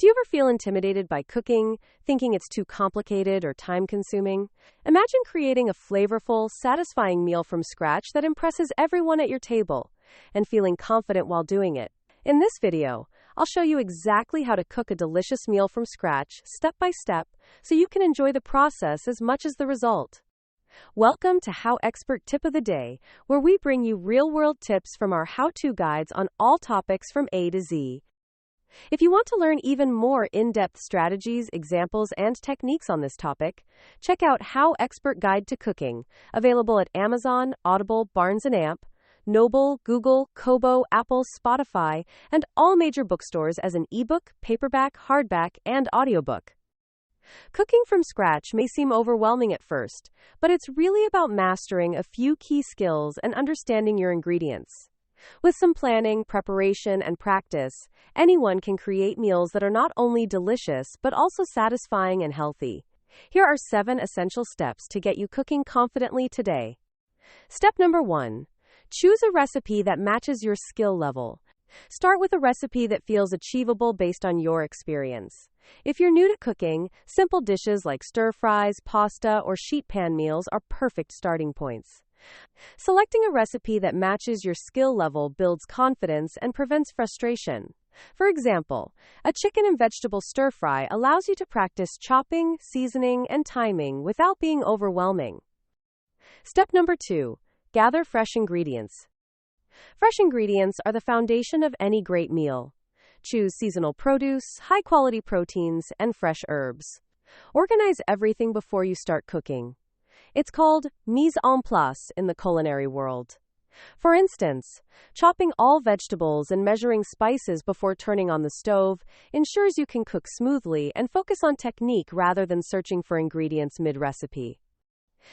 Do you ever feel intimidated by cooking, thinking it's too complicated or time-consuming? Imagine creating a flavorful, satisfying meal from scratch that impresses everyone at your table, and feeling confident while doing it. In this video, I'll show you exactly how to cook a delicious meal from scratch, step by step, so you can enjoy the process as much as the result. Welcome to HowExpert Tip of the Day, where we bring you real-world tips from our how-to guides on all topics from A to Z. If you want to learn even more in-depth strategies, examples, and techniques on this topic, check out HowExpert Guide to Cooking, available at Amazon, Audible, Barnes & Amp, Noble, Google, Kobo, Apple, Spotify, and all major bookstores as an ebook, paperback, hardback, and audiobook. Cooking from scratch may seem overwhelming at first, but it's really about mastering a few key skills and understanding your ingredients. With some planning, preparation, and practice, anyone can create meals that are not only delicious but also satisfying and healthy. Here are 7 essential steps to get you cooking confidently today. Step number 1. Choose a recipe that matches your skill level. Start with a recipe that feels achievable based on your experience. If you're new to cooking, simple dishes like stir-fries, pasta, or sheet pan meals are perfect starting points. Selecting a recipe that matches your skill level builds confidence and prevents frustration. For example, a chicken and vegetable stir-fry allows you to practice chopping, seasoning, and timing without being overwhelming. Step number 2. Gather fresh ingredients. Fresh ingredients are the foundation of any great meal. Choose seasonal produce, high-quality proteins, and fresh herbs. Organize everything before you start cooking. It's called mise en place in the culinary world. For instance, chopping all vegetables and measuring spices before turning on the stove ensures you can cook smoothly and focus on technique rather than searching for ingredients mid-recipe.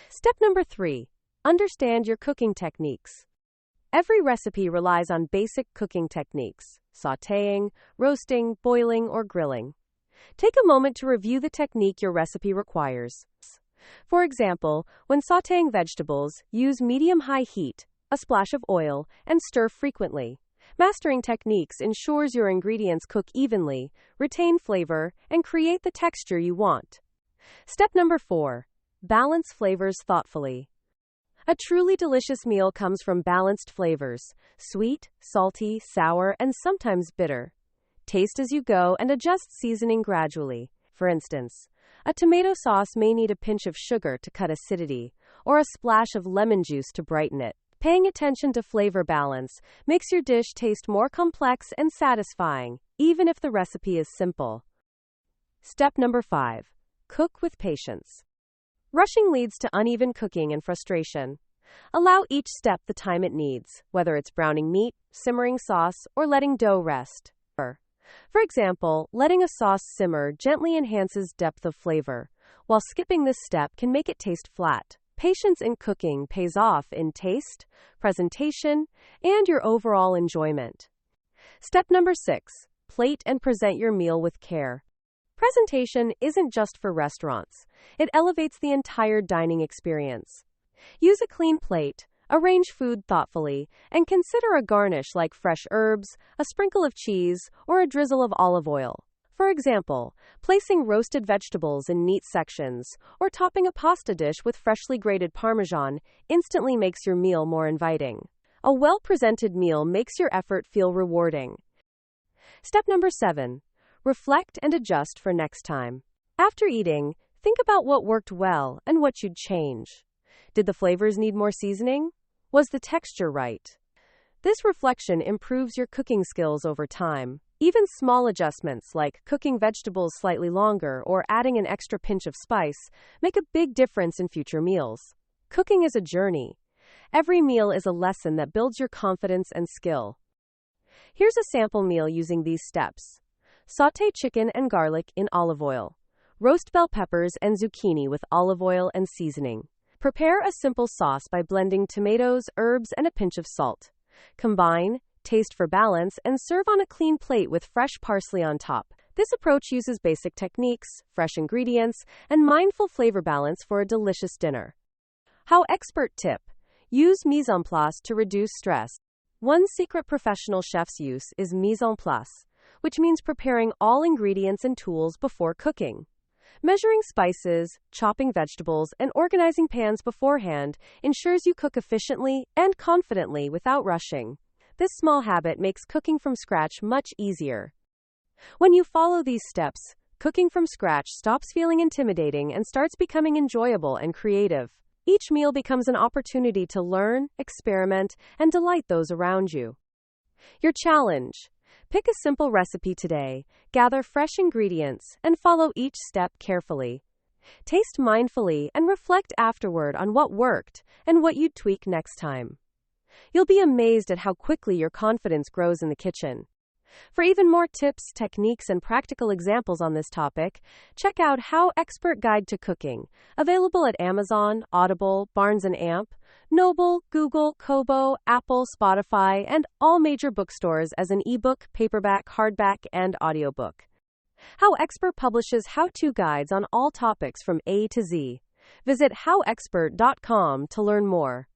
Step number 3. Understand your cooking techniques. Every recipe relies on basic cooking techniques: sautéing, roasting, boiling, or grilling. Take a moment to review the technique your recipe requires. For example, when sautéing vegetables, use medium-high heat, a splash of oil, and stir frequently. Mastering techniques ensures your ingredients cook evenly, retain flavor, and create the texture you want. Step number 4. Balance flavors thoughtfully. A truly delicious meal comes from balanced flavors: sweet, salty, sour, and sometimes bitter. Taste as you go and adjust seasoning gradually. For instance, a tomato sauce may need a pinch of sugar to cut acidity, or a splash of lemon juice to brighten it. Paying attention to flavor balance makes your dish taste more complex and satisfying, even if the recipe is simple. Step number 5. Cook with patience. Rushing leads to uneven cooking and frustration. Allow each step the time it needs, whether it's browning meat, simmering sauce, or letting dough rest. For example, letting a sauce simmer gently enhances depth of flavor, while skipping this step can make it taste flat. Patience in cooking pays off in taste, presentation, and your overall enjoyment. Step number 6. Plate and present your meal with care. Presentation isn't just for restaurants. It elevates the entire dining experience. Use a clean plate, arrange food thoughtfully, and consider a garnish like fresh herbs, a sprinkle of cheese, or a drizzle of olive oil. For example, placing roasted vegetables in neat sections, or topping a pasta dish with freshly grated Parmesan instantly makes your meal more inviting. A well-presented meal makes your effort feel rewarding. Step number 7. Reflect and adjust for next time. After eating, think about what worked well and what you'd change. Did the flavors need more seasoning? Was the texture right? This reflection improves your cooking skills over time. Even small adjustments like cooking vegetables slightly longer or adding an extra pinch of spice make a big difference in future meals. Cooking is a journey. Every meal is a lesson that builds your confidence and skill. Here's a sample meal using these steps. Sauté chicken and garlic in olive oil. Roast bell peppers and zucchini with olive oil and seasoning. Prepare a simple sauce by blending tomatoes, herbs, and a pinch of salt. Combine, taste for balance, and serve on a clean plate with fresh parsley on top. This approach uses basic techniques, fresh ingredients, and mindful flavor balance for a delicious dinner. HowExpert Tip. Use mise en place to reduce stress. One secret professional chefs use is mise en place, which means preparing all ingredients and tools before cooking. Measuring spices, chopping vegetables, and organizing pans beforehand ensures you cook efficiently and confidently without rushing. This small habit makes cooking from scratch much easier. When you follow these steps, cooking from scratch stops feeling intimidating and starts becoming enjoyable and creative. Each meal becomes an opportunity to learn, experiment, and delight those around you. Your challenge: pick a simple recipe today, gather fresh ingredients, and follow each step carefully. Taste mindfully and reflect afterward on what worked and what you'd tweak next time. You'll be amazed at how quickly your confidence grows in the kitchen. For even more tips, techniques, and practical examples on this topic, check out HowExpert Guide to Cooking, available at Amazon, Audible, Barnes & Amp, Noble, Google, Kobo, Apple, Spotify, and all major bookstores as an ebook, paperback, hardback, and audiobook. HowExpert publishes how-to guides on all topics from A to Z. Visit howexpert.com to learn more.